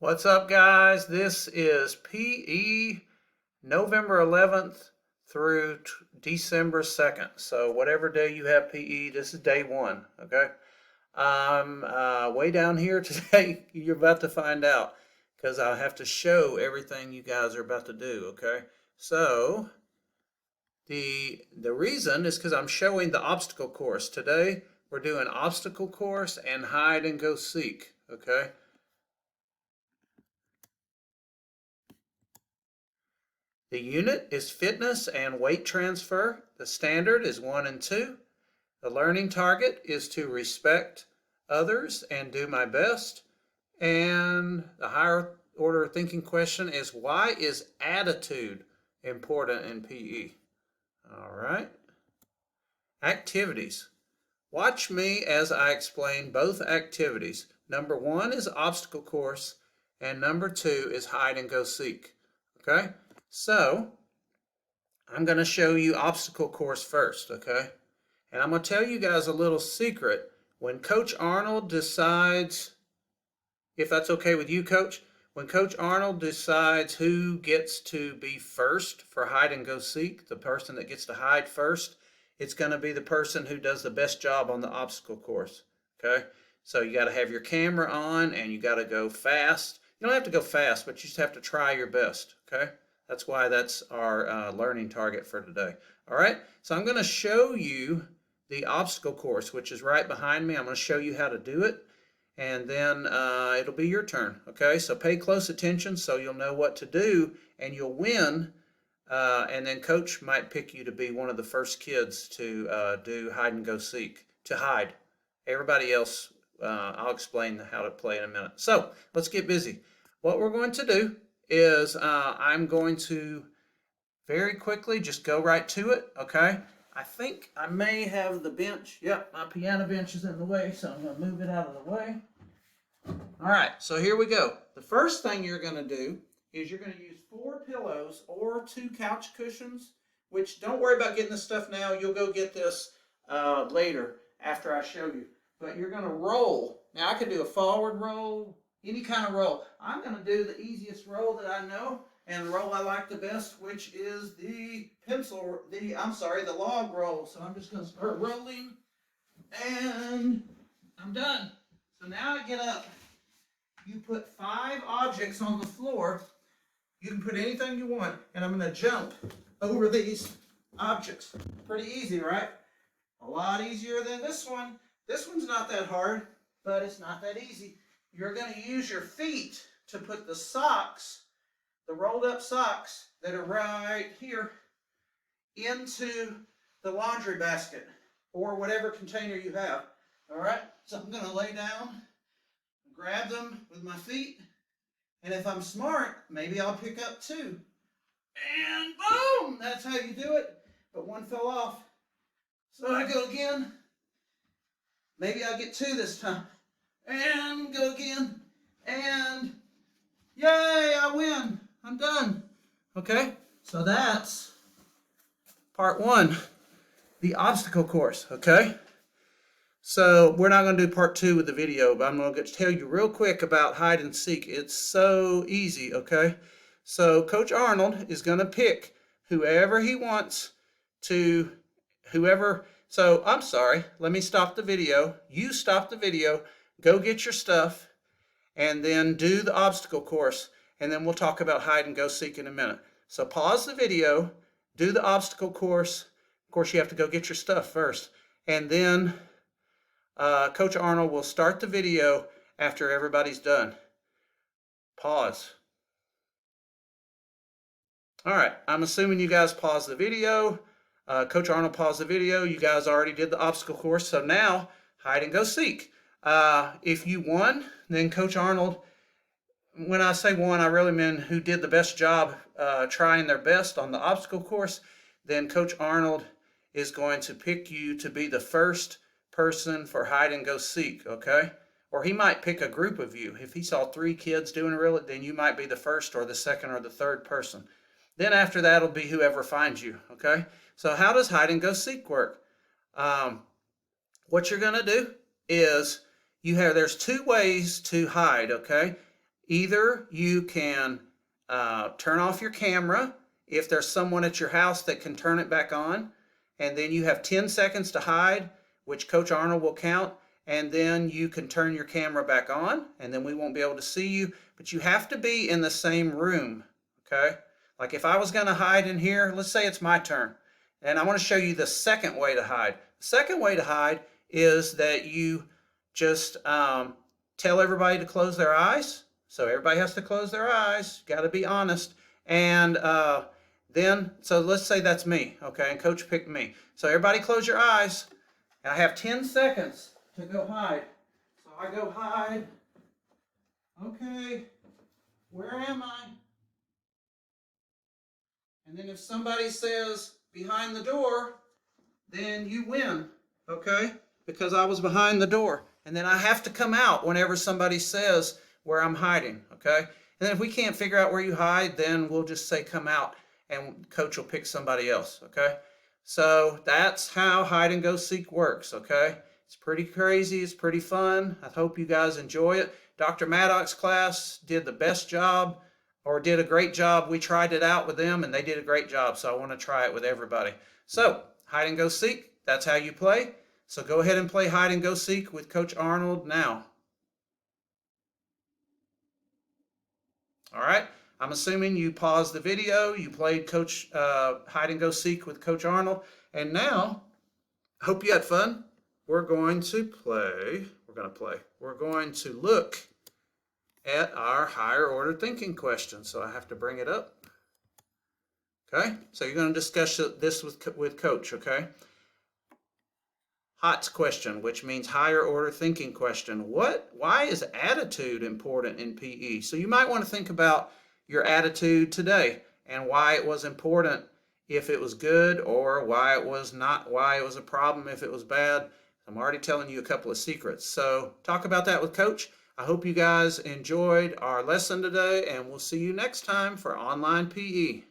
What's up, guys? This is PE November 11th through December 2nd. So whatever day you have PE, this is day one, okay? I'm way down here today. You're about to find out because I have to show everything you guys are about to do, okay? So the reason is because I'm showing the obstacle course. Today we're doing obstacle course and hide and go seek, okay? The unit is fitness and weight transfer. The standard is 1 and 2. The learning target is to respect others and do my best. And the higher order thinking question is, why is attitude important in PE? All right. Activities. Watch me as I explain both activities. Number 1 is obstacle course, and number 2 is hide and go seek. Okay? So, I'm going to show you obstacle course first, okay? And I'm going to tell you guys a little secret. When Coach Arnold decides, if that's okay with you, Coach, when Coach Arnold decides who gets to be first for hide and go seek, the person that gets to hide first, it's going to be the person who does the best job on the obstacle course, okay? So you got to have your camera on and you got to go fast. You don't have to go fast, but you just have to try your best, okay? That's why that's our learning target for today. All right, so I'm going to show you the obstacle course, which is right behind me. I'm going to show you how to do it, and then it'll be your turn. Okay, so pay close attention so you'll know what to do, and you'll win. And then Coach might pick you to be one of the first kids to do hide and go seek, to hide. Everybody else, I'll explain how to play in a minute. So let's get busy. What we're going to do is I'm going to very quickly just go right to it, okay? I think I may have the bench. Yep, my piano bench is in the way, so I'm going to move it out of the way. All right, so here we go. The first thing you're going to do is you're going to use 4 pillows or 2 couch cushions, which don't worry about getting this stuff now. You'll go get this later after I show you. But you're going to roll. Now, I could do a forward roll, any kind of roll. I'm going to do the easiest roll that I know and the roll I like the best, which is the the log roll. So I'm just going to start rolling, and I'm done. So now I get up. You put 5 objects on the floor. You can put anything you want, and I'm going to jump over these objects. Pretty easy, right? A lot easier than this one. This one's not that hard, but it's not that easy. You're going to use your feet to put the socks, the rolled up socks that are right here, into the laundry basket or whatever container you have. All right, so I'm going to lay down, grab them with my feet, and if I'm smart, maybe I'll pick up 2. And boom, that's how you do it. But one fell off. So I go again. Maybe I'll get 2 this time. And go again. And yay, I win. I'm done. Okay, so that's part 1, the obstacle course, okay? So we're not going to do part 2 with the video, but I'm going to tell you real quick about hide and seek. It's so easy, okay? So Coach Arnold is going to pick whoever he wants to, so I'm sorry, let me stop the video. You stop the video, go get your stuff, and then do the obstacle course, and then we'll talk about hide and go seek in a minute. So pause the video, do the obstacle course. Of course, you have to go get your stuff first, and then Coach Arnold will start the video after everybody's done. Pause. All right, I'm assuming you guys paused the video. Coach Arnold paused the video. You guys already did the obstacle course, so now hide and go seek. If you won, then Coach Arnold, when I say won, I really mean who did the best job trying their best on the obstacle course, then Coach Arnold is going to pick you to be the first person for hide and go seek, okay? Or he might pick a group of you. If he saw 3 kids doing it, then you might be the first or the second or the third person. Then after that, it'll be whoever finds you, okay? So how does hide and go seek work? What you're going to do is there's 2 ways to hide, okay? Either you can turn off your camera if there's someone at your house that can turn it back on, and then you have 10 seconds to hide, which Coach Arnold will count, and then you can turn your camera back on, and then we won't be able to see you, but you have to be in the same room, okay? Like if I was going to hide in here, let's say it's my turn, and I want to show you the second way to hide. The second way to hide is that you just tell everybody to close their eyes. So everybody has to close their eyes. Got to be honest. And then, so let's say that's me, okay? And Coach picked me. So everybody close your eyes. And I have 10 seconds to go hide. So I go hide. Okay, where am I? And then if somebody says behind the door, then you win, okay? Because I was behind the door. And then I have to come out whenever somebody says where I'm hiding, okay? And then if we can't figure out where you hide, then we'll just say come out and Coach will pick somebody else, okay? So that's how hide and go seek works, okay? It's pretty crazy, it's pretty fun. I hope you guys enjoy it. Dr. Maddox's class did the best job, or did a great job. We tried it out with them and they did a great job, so I want to try it with everybody. So hide and go seek, that's how you play. So go ahead and play hide and go seek with Coach Arnold now. All right, I'm assuming you paused the video, you played Coach hide and go seek with Coach Arnold, and now, I hope you had fun. We're going to look at our higher order thinking question. So I have to bring it up. Okay, so you're going to discuss this with Coach, okay? HOTS question, which means higher order thinking question. Why is attitude important in PE? So you might want to think about your attitude today and why it was important if it was good, or why it was not, why it was a problem if it was bad. I'm already telling you a couple of secrets. So talk about that with Coach. I hope you guys enjoyed our lesson today, and we'll see you next time for Online PE.